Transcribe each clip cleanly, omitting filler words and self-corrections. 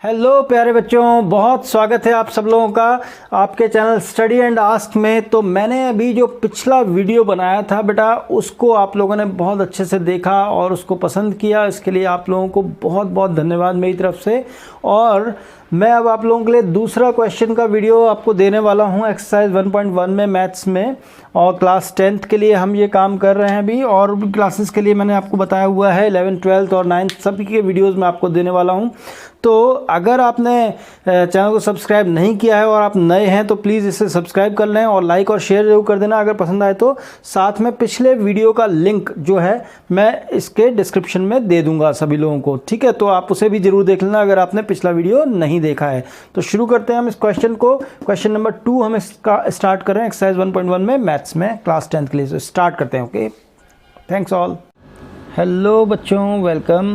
Hello प्यारे बच्चों, बहुत स्वागत है आप सब लोगों का आपके चैनल स्टडी एंड आस्क में। तो मैंने अभी जो पिछला वीडियो बनाया था बेटा, उसको आप लोगों ने बहुत अच्छे से देखा और उसको पसंद किया। इसके लिए आप लोगों को बहुत बहुत धन्यवाद मेरी तरफ से। और मैं अब आप लोगों के लिए दूसरा क्वेश्चन का वीडियो आपको देने वाला हूं एक्सरसाइज 1.1 में, मैथ्स में। और क्लास 10th के लिए हम ये काम कर रहे हैं अभी, और भी क्लासेस के लिए मैंने आपको बताया हुआ है 11th 12th और 9th सभी के वीडियोस मैं आपको देने वाला हूं। तो अगर आपने चैनल को सब्सक्राइब नहीं किया है और आप नए हैं तो प्लीज़ इसे सब्सक्राइब कर लें और लाइक और शेयर जरूर कर देना अगर पसंद आए तो। साथ में पिछले वीडियो का लिंक जो है मैं इसके डिस्क्रिप्शन में दे दूंगा सभी लोगों को, ठीक है। तो आप उसे भी जरूर देख लेना अगर आपने पिछला वीडियो नहीं देखा है। तो शुरू करते हैं हम इस क्वेश्चन को। क्वेश्चन नंबर 2 हम इसका स्टार्ट करें एक्सरसाइज 1.1 में, मैथ्स में, क्लास 10th के लिए। तो स्टार्ट करते हैं। Okay, thanks all. हेलो बच्चों, वेलकम।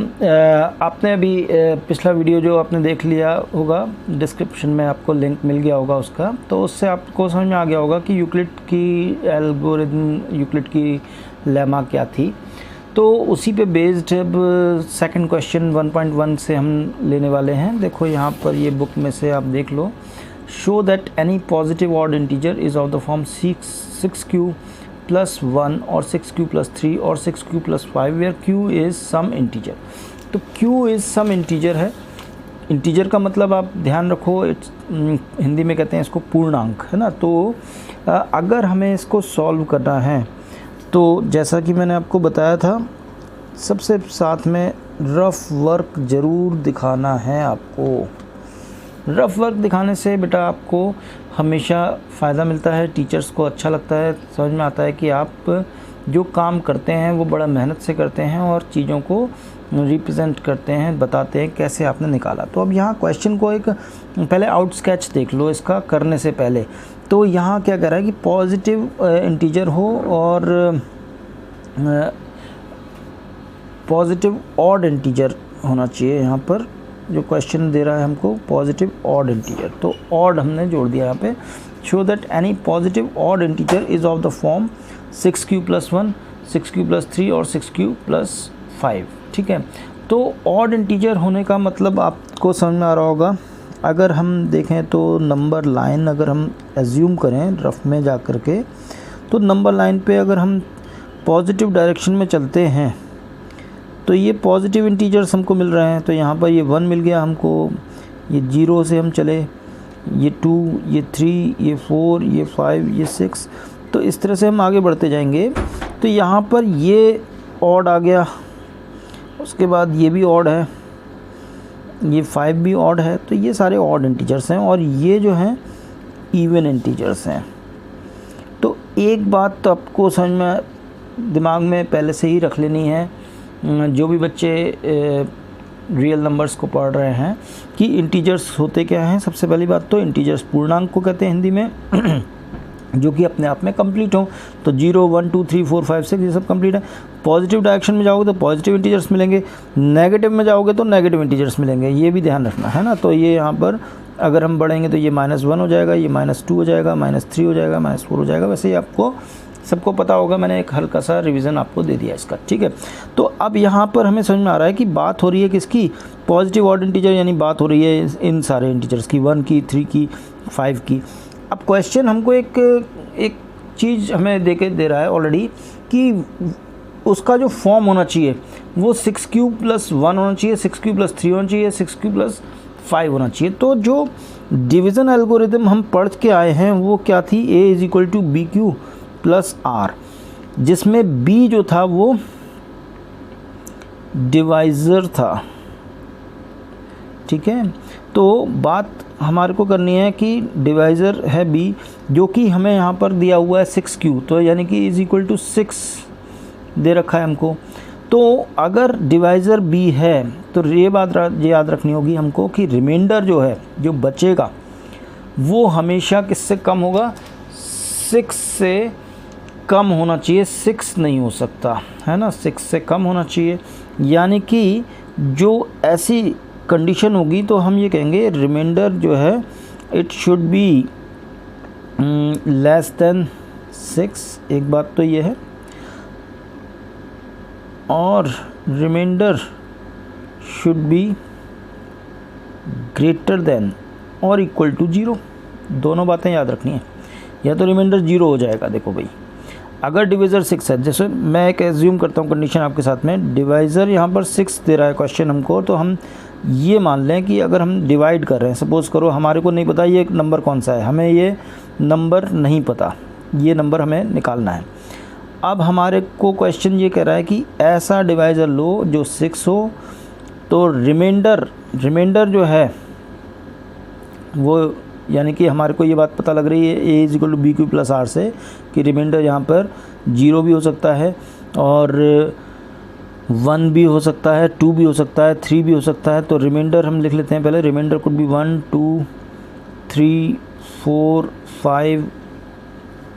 आपने अभी पिछला वीडियो जो आपने देख लिया होगा, डिस्क्रिप्शन में आपको लिंक मिल गया होगा उसका। तो उससे आपको समझ में आ गया होगा कि यूक्लिड की एल्गोरिथम, यूक्लिड की लेमा क्या थी। तो उसी पे बेस्ड अब सेकंड क्वेश्चन 1.1 से हम लेने वाले हैं। देखो यहाँ पर ये बुक में से आप देख लो। Show that any positive odd integer is of the form 6q plus 1 और 6q प्लस 3 और 6q plus 5 where q is some integer. तो q इज़ सम इंटीजर है। इंटीजर का मतलब आप ध्यान रखो, हिंदी में कहते हैं इसको पूर्णांक, है ना। तो अगर हमें इसको सॉल्व करना है तो जैसा कि मैंने आपको बताया था, सबसे साथ में रफ़ वर्क ज़रूर दिखाना है आपको। रफ़ वर्क दिखाने से बेटा आपको हमेशा फ़ायदा मिलता है, टीचर्स को अच्छा लगता है, समझ में आता है कि आप जो काम करते हैं वो बड़ा मेहनत से करते हैं और चीज़ों को रिप्रेजेंट करते हैं, बताते हैं कैसे आपने निकाला। तो अब यहाँ क्वेश्चन को एक पहले आउट स्केच देख लो इसका करने से पहले। तो यहाँ क्या कह रहा है कि पॉजिटिव इंटीजर हो और पॉजिटिव ऑड इंटीजर होना चाहिए। यहाँ पर जो क्वेश्चन दे रहा है हमको पॉजिटिव ऑड इंटीजर, तो ऑड हमने जोड़ दिया यहाँ पे। Show that any positive odd integer is of the form 6q plus 1, 6q plus 3 और 6q प्लस 5, ठीक है। तो ऑड इंटीजर होने का मतलब आपको समझ में आ रहा होगा। अगर हम देखें तो नंबर लाइन अगर हम एज्यूम करें रफ में जा कर के, तो नंबर लाइन पे अगर हम पॉजिटिव डायरेक्शन में चलते हैं तो ये पॉजिटिव इंटीजर्स हमको मिल रहे हैं। तो यहाँ पर ये 1 मिल गया हमको, ये 0 से हम चले, ये 2, ये 3, ये 4, ये 5, ये 6। तो इस तरह से हम आगे बढ़ते जाएंगे। तो यहाँ पर ये ऑड आ गया, उसके बाद ये भी ऑड है, ये 5 भी ऑड है। तो ये सारे ऑड इंटीजर्स हैं और ये जो हैं इवन इंटीजर्स हैं। तो एक बात तो आपको समझ में दिमाग में पहले से ही रख लेनी है, जो भी बच्चे रियल नंबर्स को पढ़ रहे हैं, कि इंटीजर्स होते क्या हैं। सबसे पहली बात तो इंटीजर्स पूर्णांक को कहते हैं हिंदी में जो कि अपने आप में कंप्लीट हो। तो 0, 1, 2, 3, 4, 5, 6 ये सब कंप्लीट है। पॉजिटिव डायरेक्शन में जाओगे तो पॉजिटिव इंटीजर्स मिलेंगे, नेगेटिव में जाओगे तो नेगेटिव इंटीजर्स मिलेंगे, ये भी ध्यान रखना है ना। तो ये यहाँ पर अगर हम बढ़ेंगे तो ये -1 हो जाएगा, ये -2 हो जाएगा, -3 हो जाएगा, -4 हो जाएगा। वैसे ही आपको सबको पता होगा, मैंने एक हल्का सा रिवीजन आपको दे दिया इसका, ठीक है। तो अब यहाँ पर हमें समझ में आ रहा है कि बात हो रही है किसकी, पॉजिटिव ऑड इंटीजर, यानी बात हो रही है इन सारे इंटीजर्स की, 1 की, 3 की, 5 की। अब क्वेश्चन हमको एक चीज़ हमें दे रहा है ऑलरेडी कि उसका जो फॉर्म होना चाहिए वो 6q प्लस 1 होना चाहिए, 6q प्लस 3 होना चाहिए, 6q प्लस 5 होना चाहिए। तो जो डिवीज़न एल्गोरिथम हम पढ़ के आए हैं वो क्या थी, a is equal to BQ plus R, जिसमें B जो था वो डिवाइज़र था, ठीक है। तो बात हमारे को करनी है कि डिवाइज़र है B, जो कि हमें यहाँ पर दिया हुआ है 6q, तो यानी कि इज़ इक्वल टू 6 दे रखा है हमको। तो अगर डिवाइज़र B है तो ये बात याद रखनी होगी हमको कि रिमाइंडर जो है, जो बचेगा, वो हमेशा किससे कम होगा, 6 से कम होना चाहिए, 6 नहीं हो सकता, है ना, 6 से कम होना चाहिए। यानी कि जो ऐसी कंडीशन होगी तो हम ये कहेंगे रिमाइंडर जो है it should be less than 6, एक बात तो ये है। और remainder should be greater than और इक्वल टू 0, दोनों बातें याद रखनी है। या तो रिमाइंडर 0 हो जाएगा, देखो भाई अगर डिवाइज़र 6 है, जैसे मैं एक एज्यूम करता हूँ कंडीशन आपके साथ में, डिवाइज़र यहाँ पर 6 दे रहा है क्वेश्चन हमको, तो हम ये मान लें कि अगर हम डिवाइड कर रहे हैं, सपोज़ करो हमारे को नहीं पता ये नंबर कौन सा है, हमें ये नंबर नहीं पता, ये नंबर हमें निकालना है। अब हमारे को क्वेश्चन ये कह रहा है कि ऐसा डिवाइज़र लो जो 6 हो, तो रिमाइंडर जो है वो, यानी कि हमारे को ये बात पता लग रही है A is equal to B Q plus R से, कि रिमाइंडर यहाँ पर 0 भी हो सकता है और 1 भी हो सकता है, 2 भी हो सकता है, 3 भी हो सकता है। तो रिमाइंडर हम लिख लेते हैं पहले, रिमाइंडर कुड बी 1 2 3 4 5,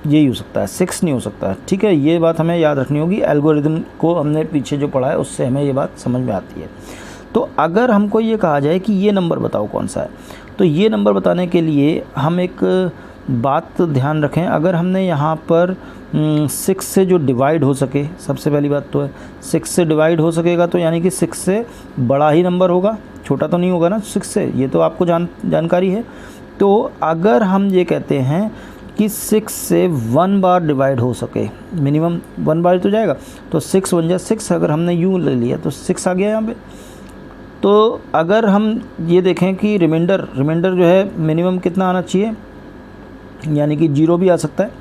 यही हो सकता है, 6 नहीं हो सकता है। ठीक है, ये बात हमें याद रखनी होगी, एल्गोरिदम को हमने पीछे जो पढ़ा है उससे हमें ये बात समझ में आती है। तो अगर हमको ये कहा जाए कि ये नंबर बताओ कौन सा है, तो ये नंबर बताने के लिए हम एक बात ध्यान रखें, अगर हमने यहाँ पर 6 से जो डिवाइड हो सके, सबसे पहली बात तो है 6 से डिवाइड हो सकेगा, तो यानी कि 6 से बड़ा ही नंबर होगा, छोटा तो नहीं होगा ना 6 से, ये तो आपको जानकारी है। तो अगर हम ये कहते हैं कि 6 से 1 बार डिवाइड हो सके, मिनिमम 1 बार तो जाएगा, तो 6 1 जा 6, अगर हमने यूँ ले लिया तो 6 आ गया यहाँ पे। तो अगर हम ये देखें कि रिमाइंडर जो है मिनिमम कितना आना चाहिए, यानी कि 0 भी आ सकता है,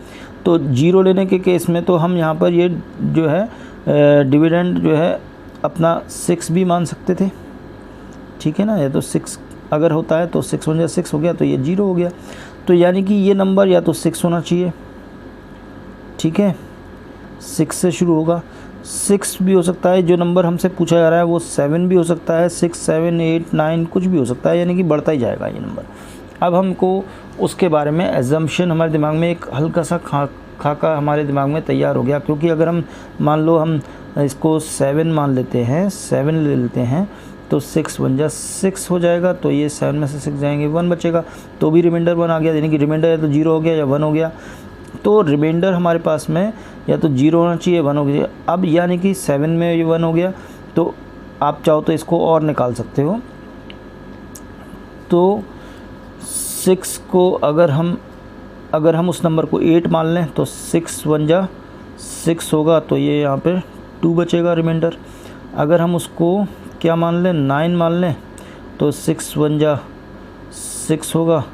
तो 0 लेने के केस में तो हम यहाँ पर ये जो है डिविडेंड जो है अपना 6 भी मान सकते थे, ठीक है ना। या तो 6 अगर होता है तो 6 1 जा 6 हो गया, तो ये 0 हो गया, तो यानी कि ये नंबर या तो 6 होना चाहिए, ठीक है, 6 से शुरू होगा। 6 भी हो सकता है, जो नंबर हमसे पूछा जा रहा है वो 7 भी हो सकता है, 6 7 8 9 कुछ भी हो सकता है, यानी कि बढ़ता ही जाएगा ये नंबर। अब हमको उसके बारे में एजम्पशन, हमारे दिमाग में एक हल्का सा खाका हमारे दिमाग में तैयार हो गया, क्योंकि अगर हम मान लो हम इसको 7 मान लेते हैं, 7 ले लेते हैं, तो 6 1 जा 6 हो जाएगा, तो ये 7 में से 6 जाएंगे, 1 बचेगा, तो भी रिमाइंडर 1 आ गया, यानी कि रिमाइंडर या तो 0 हो गया या 1 हो गया। तो रिमाइंडर हमारे पास में या तो 0 होना चाहिए, 1 हो गया। अब यानी कि 7 में ये 1 हो गया, तो आप चाहो तो इसको और निकाल सकते हो। तो 6 को अगर हम उस नंबर को 8 मान लें, तो 6 1 जा 6 होगा, तो ये यहाँ पे 2 बचेगा रिमाइंडर। अगर हम उसको क्या मान लें, 9 मान लें, तो 6 1 जा 6 होगा,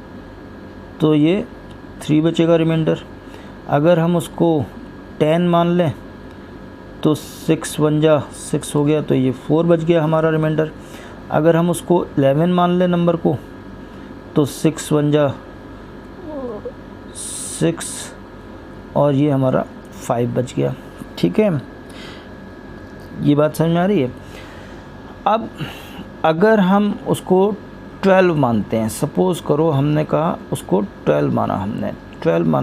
तो ये 3 बचेगा रिमाइंडर। अगर हम उसको 10 मान लें, तो 6 1 जा 6 हो गया, तो ये 4 बच गया हमारा रिमाइंडर। अगर हम उसको 11 मान लें नंबर को, तो 6 1 जा 6 और ये हमारा 5 बच गया, ठीक है। ये बात समझ में आ रही है। अब अगर हम उसको 12 मानते हैं, सपोज़ करो हमने कहा उसको 12 माना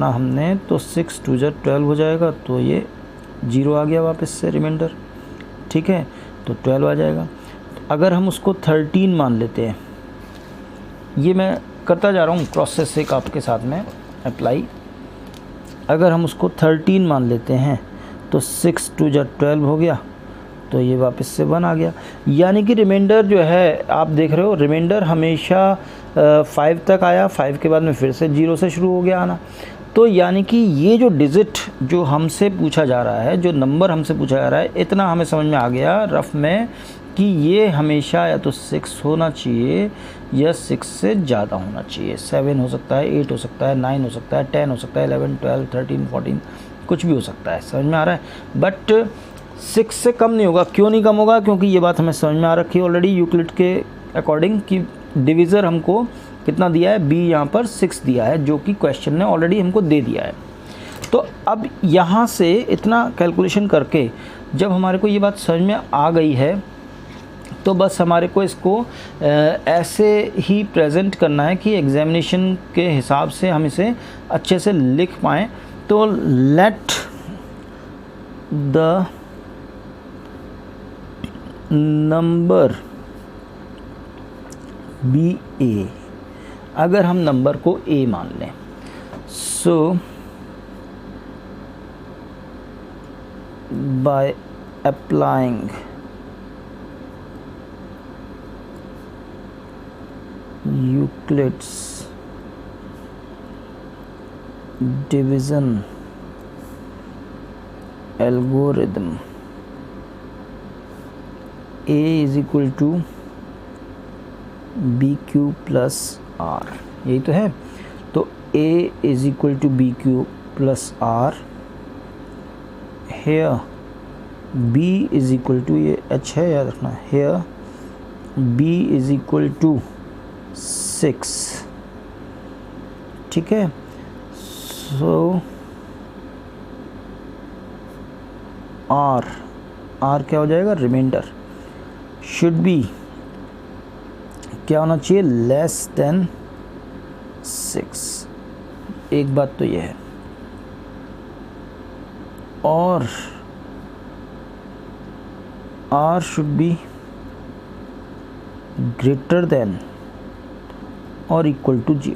हमने, तो 6 2 जा 12 हो जाएगा, तो ये 0 आ गया वापस से रिमाइंडर, ठीक है, तो 12 आ जाएगा। अगर हम उसको 13 मान लेते हैं, ये मैं करता जा रहा हूँ प्रोसेस एक आपके साथ में अप्लाई। अगर हम उसको 13 मान लेते हैं, तो 6 2 जा 12 हो गया, तो ये वापस से 1 आ गया। यानी कि रिमाइंडर जो है, आप देख रहे हो रिमाइंडर हमेशा 5 तक आया, 5 के बाद में फिर से 0 से शुरू हो गया आना। तो यानी कि ये जो डिजिट जो हमसे पूछा जा रहा है, जो नंबर हमसे पूछा जा रहा है, इतना हमें समझ में आ गया रफ में कि ये हमेशा या तो 6 होना चाहिए या 6 से ज़्यादा होना चाहिए। 7 हो सकता है, 8 हो सकता है, 9 हो सकता है, 10 हो सकता है, 11 12 13 14 कुछ भी हो सकता है, समझ में आ रहा है। बट 6 से कम नहीं होगा। क्यों नहीं कम होगा? क्योंकि ये बात हमें समझ में आ रखी है ऑलरेडी यूक्लिड के अकॉर्डिंग कि डिविज़र हमको कितना दिया है, b यहाँ पर 6 दिया है, जो कि क्वेश्चन ने ऑलरेडी हमको दे दिया है। तो अब यहाँ से इतना कैलकुलेशन करके जब हमारे को ये बात समझ में आ गई है, तो बस हमारे को इसको ऐसे ही प्रेजेंट करना है कि एग्जामिनेशन के हिसाब से हम इसे अच्छे से लिख पाएँ। तो let the number be A, अगर हम नंबर को a मान लें, so by applying Euclid's division algorithm A is equal to B Q plus R, यही तो है। तो A is equal to B Q plus R, here B is equal to, ये H है याद रखना, here B is equal to 6, ठीक है। सो R क्या हो जाएगा, रिमाइंडर शुड बी क्या होना चाहिए, लेस देन 6। एक बात तो ये है, और R should be greater than और इक्वल टू 0।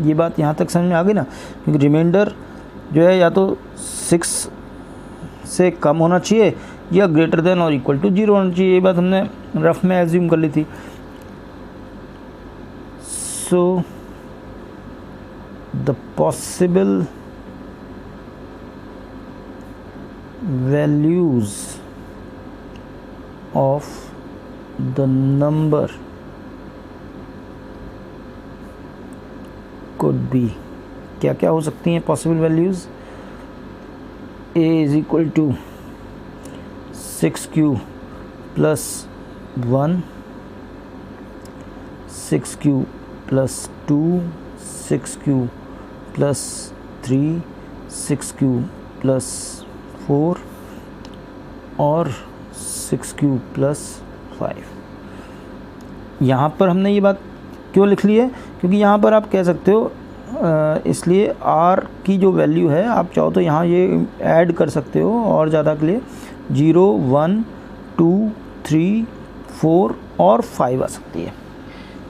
ये बात यहाँ तक समझ में आ गई ना, क्योंकि रिमाइंडर जो है या तो 6 से कम होना चाहिए या ग्रेटर देन और इक्वल टू 0 होना चाहिए। ये बात हमने रफ में एज्यूम कर ली थी। So the possible values of the number could be, क्या क्या हो सकती हैं possible values, A is equal to 6Q plus 1, 6Q plus 2, 6Q plus 3, 6Q plus 4 और 6Q प्लस 5। यहाँ पर हमने ये बात क्यों लिख ली है, क्योंकि यहाँ पर आप कह सकते हो इसलिए R की जो वैल्यू है आप चाहो तो यहाँ ये ऐड कर सकते हो और ज़्यादा के लिए 0, 1, 2, 3, 4 और 5 आ सकती है।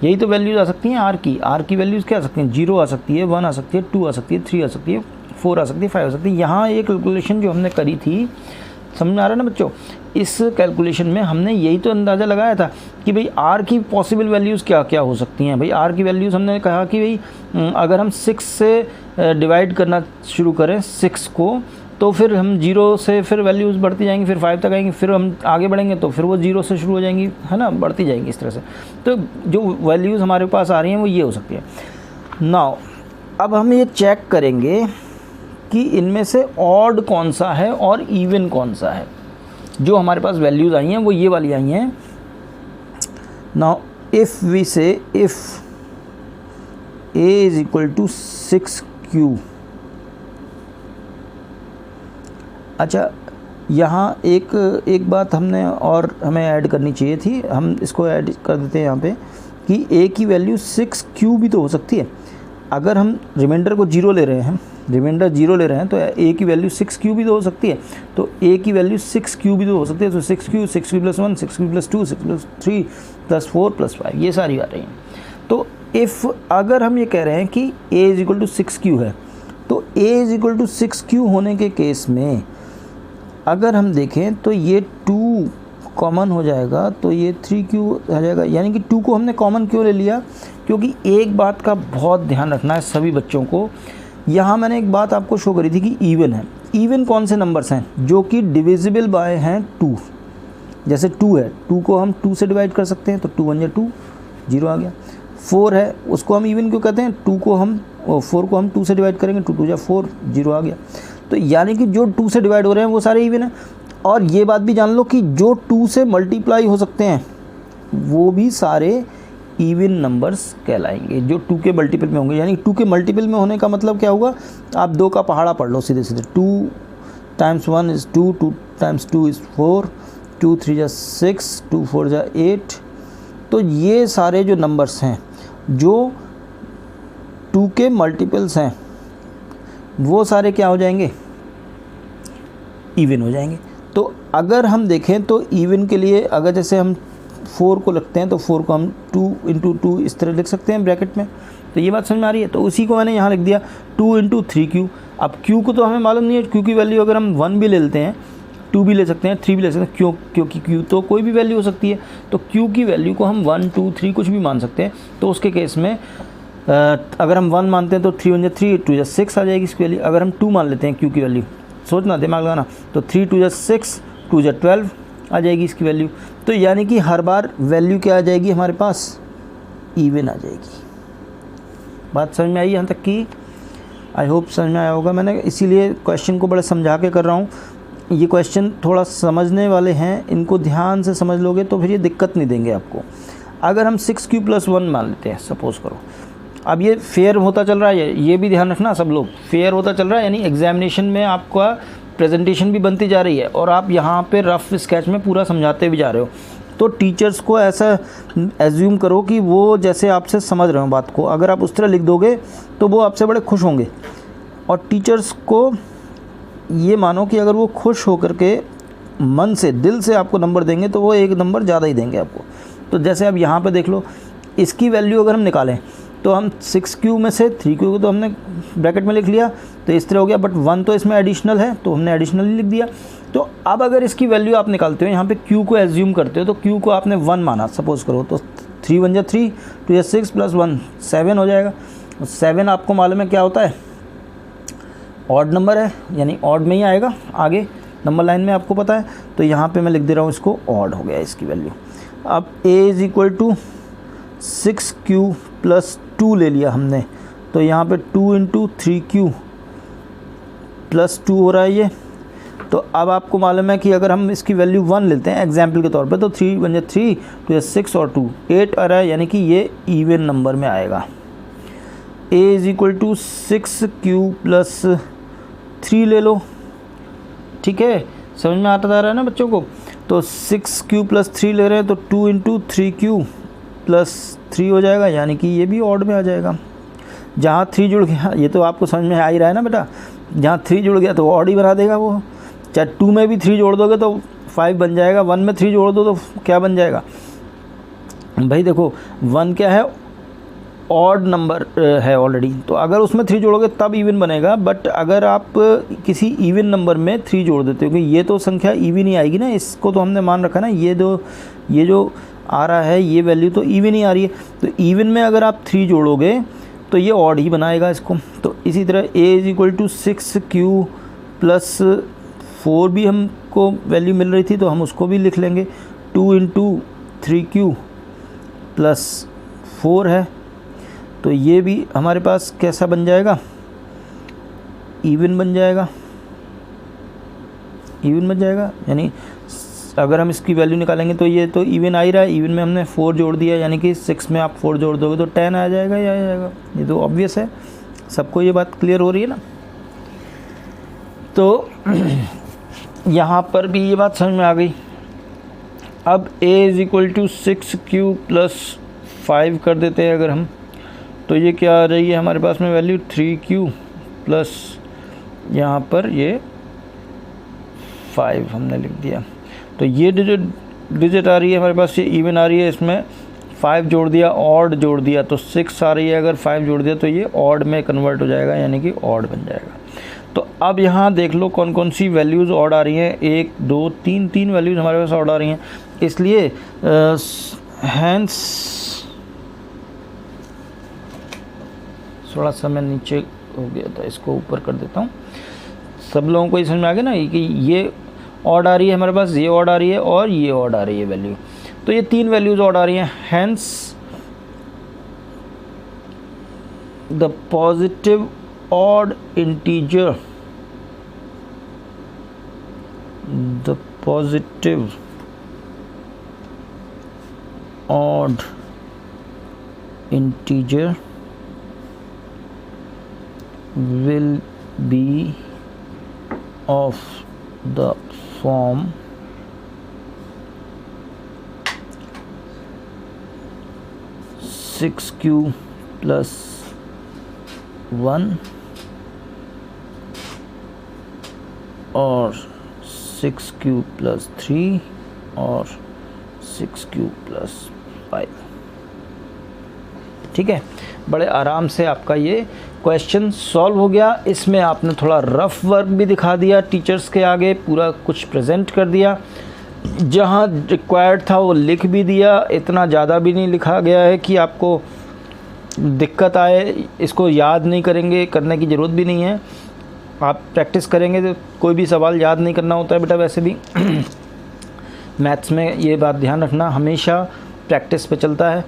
यही तो वैल्यूज आ सकती हैं R की वैल्यूज़ क्या आ सकती हैं, 0 आ सकती है, 1 आ सकती है, 2 आ सकती है, 3 आ सकती है, 4 आ सकती है, 5 आ सकती है। यहाँ एक कैलकुलेशन जो हमने करी थी, समझ में आ रहा है ना बच्चों, इस कैलकुलेशन में हमने यही तो अंदाज़ा लगाया था कि भाई R की पॉसिबल वैल्यूज़ क्या क्या हो सकती हैं। भाई R की वैल्यूज़ हमने कहा कि भाई अगर हम 6 से डिवाइड करना शुरू करें 6 को, तो फिर हम 0 से फिर वैल्यूज़ बढ़ती जाएंगी, फिर 5 तक आएंगी, फिर हम आगे बढ़ेंगे तो फिर वो 0 से शुरू हो जाएंगी, है ना, बढ़ती जाएंगी इस तरह से। तो जो वैल्यूज़ हमारे पास आ रही हैं वो ये हो सकती है। नाउ अब हम ये चेक करेंगे कि इनमें से ऑड कौन सा है और इवन कौन सा है। जो हमारे पास वैल्यूज़ आई हैं वो ये वाली आई हैं। Now if we say if A is equal to 6Q, अच्छा यहाँ एक बात हमने और हमें ऐड करनी चाहिए थी, हम इसको ऐड कर देते हैं यहाँ पे कि A की वैल्यू 6Q भी तो हो सकती है। अगर हम रिमाइंडर को 0 ले रहे हैं, रिमाइंडर 0 ले रहे हैं, तो A की वैल्यू 6Q भी तो हो सकती है। तो A की वैल्यू 6Q भी तो हो सकती है। तो 6Q, 6Q plus 1, 6Q plus 2, 6Q plus 3 plus 4 plus 5, ये सारी आ रही हैं। तो इफ़ अगर हम ये कह रहे हैं कि A is equal to 6Q है, तो A is equal to 6Q होने के केस में अगर हम देखें तो ये 2 कॉमन हो जाएगा, तो ये 3Q आ जाएगा। यानी कि 2 को हमने कॉमन क्यों ले लिया, क्योंकि एक बात का बहुत ध्यान रखना है सभी बच्चों को। यहाँ मैंने एक बात आपको शो करी थी कि इवन है। इवन कौन से नंबर्स हैं जो कि डिविजिबल बाय हैं 2। जैसे 2 है, 2 को हम 2 से डिवाइड कर सकते हैं, तो 2 1 2, 0 आ गया। 4 है, उसको हम इवन क्यों कहते हैं, 4 को हम 2 से डिवाइड करेंगे, 2 2 4, 0 आ गया। तो यानी कि जो 2 से डिवाइड हो रहे हैं वो सारे इवन हैं। और ये बात भी जान लो कि जो 2 से मल्टीप्लाई हो सकते हैं वो भी सारे इवन नंबर्स कहलाएंगे, जो 2 के मल्टीपल में होंगे। यानी 2 के मल्टीपल में होने का मतलब क्या होगा, आप 2 का पहाड़ा पढ़ लो सीधे सीधे। 2 टाइम्स 1 इज़ 2, 2 टाइम्स 2 इज़ 4, 2 3 जा 6, 2 4 जा 8। तो ये सारे जो नंबर्स हैं जो 2 के मल्टीपल्स हैं वो सारे क्या हो जाएंगे, इवन हो जाएंगे। तो अगर हम देखें तो इवन के लिए अगर जैसे हम 4 को लिखते हैं तो 4 को हम 2 × 2 इस तरह लिख सकते हैं ब्रैकेट में। तो ये बात समझ में आ रही है। तो उसी को मैंने यहाँ लिख दिया 2 × 3Q। अब Q को तो हमें मालूम नहीं है, Q की वैल्यू अगर हम 1 भी ले लेते हैं 2 भी ले सकते हैं, 3 भी ले सकते हैं, क्योंकि Q तो कोई भी वैल्यू हो सकती है। तो Q की वैल्यू को हम 1 2 3 कुछ भी मान सकते हैं। तो उसके केस में अगर हम 1 मानते हैं तो 3 1 3 2 6 आ जाएगी इसकी वैल्यू। अगर हम 2 मान लेते हैं Q की वैल्यू, सोचना, दिमाग लगाना, तो 3 2 6 2 12 आ जाएगी इसकी वैल्यू। तो यानी कि हर बार वैल्यू क्या आ जाएगी हमारे पास, इवन आ जाएगी। बात समझ में आई यहाँ तक की? आई होप समझ में आया होगा। मैंने इसीलिए क्वेश्चन को बड़े समझा के कर रहा हूँ। ये क्वेश्चन थोड़ा समझने वाले हैं, इनको ध्यान से समझ लोगे तो फिर ये दिक्कत नहीं देंगे आपको। अगर हम 6Q + 1 मान लेते हैं, सपोज करो, अब ये फेयर होता चल रहा है, ये भी ध्यान रखना सब लोग, फेयर होता चल रहा है, यानी एग्जामिनेशन में आपका प्रेजेंटेशन भी बनती जा रही है और आप यहाँ पे रफ स्केच में पूरा समझाते भी जा रहे हो। तो टीचर्स को ऐसा एज्यूम करो कि वो जैसे आपसे समझ रहे हो बात को। अगर आप उस तरह लिख दोगे तो वो आपसे बड़े खुश होंगे। और टीचर्स को ये मानो कि अगर वो खुश होकर के मन से, दिल से आपको नंबर देंगे तो वो 1 नंबर ज़्यादा ही देंगे आपको। तो जैसे अब यहाँ पे देख लो, इसकी वैल्यू अगर हम निकालें तो हम 6Q में से 3Q को तो हमने ब्रैकेट में लिख लिया, तो इस तरह हो गया। बट 1 तो इसमें एडिशनल है तो हमने एडिशनली लिख दिया। तो अब अगर इसकी वैल्यू आप निकालते हो, यहाँ पे Q को एज्यूम करते हो, तो Q को आपने 1 माना सपोज करो, तो 3 1 3 2 6 + 1 7 हो जाएगा। 7 आपको मालूम है क्या होता है, ऑड नंबर है, यानी ऑड में ही आएगा आगे नंबर लाइन में, आपको पता है। तो यहाँ पे मैं लिख दे रहा हूँ इसको, ऑड हो गया इसकी वैल्यू। अब A = 6Q + 2 ले लिया हमने, तो यहाँ पे 2 × 3Q + 2 हो रहा है ये। तो अब आपको मालूम है कि अगर हम इसकी वैल्यू 1 लेते हैं एग्जाम्पल के तौर पे, तो 3 1 3 2 6 और 2 8 आ रहा है, यानी कि ये इवन नंबर में आएगा। A = 6Q + 3 ले लो, ठीक है, समझ में आता जा रहा है ना बच्चों को। तो 6Q + 3 ले रहे हैं तो 2 × 3Q + 3 हो जाएगा, यानी कि ये भी ऑड में आ जाएगा। जहाँ 3 जुड़ गया, ये तो आपको समझ में आ ही रहा है ना बेटा, जहाँ 3 जुड़ गया तो ऑड ही बना देगा वो। चाहे 2 में भी 3 जोड़ दोगे तो 5 बन जाएगा, 1 में 3 जोड़ दो तो क्या बन जाएगा भाई? देखो 1 क्या है, ऑड नंबर है ऑलरेडी, तो अगर उसमें 3 जोड़ोगे तब इवन बनेगा। बट अगर आप किसी इवन नंबर में 3 जोड़ देते हो, क्योंकि ये तो संख्या इवन ही आएगी ना, इसको तो हमने मान रखा ना, ये जो आ रहा है ये वैल्यू तो इवन ही आ रही है। तो इवन में अगर आप 3 जोड़ोगे तो ये ऑड ही बनाएगा इसको। तो इसी तरह A = 6Q + 4 भी हमको वैल्यू मिल रही थी तो हम उसको भी लिख लेंगे। 2 × 3Q + 4 है, तो ये भी हमारे पास कैसा बन जाएगा, इवन बन जाएगा, इवन बन जाएगा। यानी अगर हम इसकी वैल्यू निकालेंगे तो ये तो इवन आ ही रहा है, इवन में हमने 4 जोड़ दिया, यानी कि 6 में आप 4 जोड़ दोगे तो 10 आ जाएगा या आ जाएगा। ये तो ऑब्वियस है, सबको ये बात क्लियर हो रही है ना। तो यहाँ पर भी ये बात समझ में आ गई। अब A = 6Q + 5 कर देते हैं अगर हम, तो ये क्या आ रही है हमारे पास में वैल्यू, 3Q + यहाँ पर ये 5 हमने लिख दिया। तो ये डिजिट आ रही है हमारे पास, ये इवन आ रही है, इसमें 5 जोड़ दिया, ऑड जोड़ दिया तो 6 आ रही है। अगर 5 जोड़ दिया तो ये ऑड में कन्वर्ट हो जाएगा, यानी कि ऑड बन जाएगा। तो अब यहाँ देख लो कौन कौन सी वैल्यूज़ ऑड आ रही हैं, 1 2 3 वैल्यूज़ हमारे पास ऑड आ रही हैं। इसलिए हैंस थोड़ा सा मैं नीचे हो गया था, इसको ऊपर कर देता हूँ। सब लोगों को ये समझ में आ गया ना कि ये ऑड आ रही है हमारे पास, ये ऑड आ रही है और ये ऑड आ रही है वैल्यू। तो ये 3 वैल्यूज़ ऑड आ रही हैं। Hence the positive odd integer, the positive odd integer will be of the form 6Q + 1 और 6Q + 3 और 6Q + 5। ठीक है, बड़े आराम से आपका ये क्वेश्चन सॉल्व हो गया। इसमें आपने थोड़ा रफ वर्क भी दिखा दिया टीचर्स के आगे, पूरा कुछ प्रेजेंट कर दिया, जहाँ रिक्वायर्ड था वो लिख भी दिया। इतना ज़्यादा भी नहीं लिखा गया है कि आपको दिक्कत आए। इसको याद नहीं करेंगे, करने की ज़रूरत भी नहीं है। आप प्रैक्टिस करेंगे तो कोई भी सवाल याद नहीं करना होता है बेटा, वैसे भी मैथ्स में ये बात ध्यान रखना, हमेशा प्रैक्टिस पे चलता है।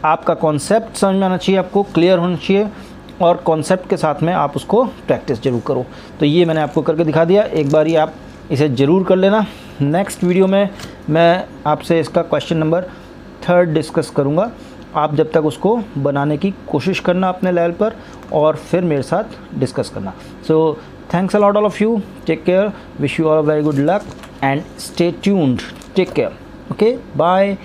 आपका कॉन्सेप्ट समझ में आना चाहिए, आपको क्लियर होना चाहिए, और कॉन्सेप्ट के साथ में आप उसको प्रैक्टिस ज़रूर करो। तो ये मैंने आपको करके दिखा दिया, एक बार आप इसे ज़रूर कर लेना। नेक्स्ट वीडियो में मैं आपसे इसका क्वेश्चन नंबर 3 डिस्कस करूँगा। आप जब तक उसको बनाने की कोशिश करना अपने लेवल पर, और फिर मेरे साथ डिस्कस करना। So thanks a lot all of you, take care, wish you all a very good luck and stay tuned, take care, okay, bye.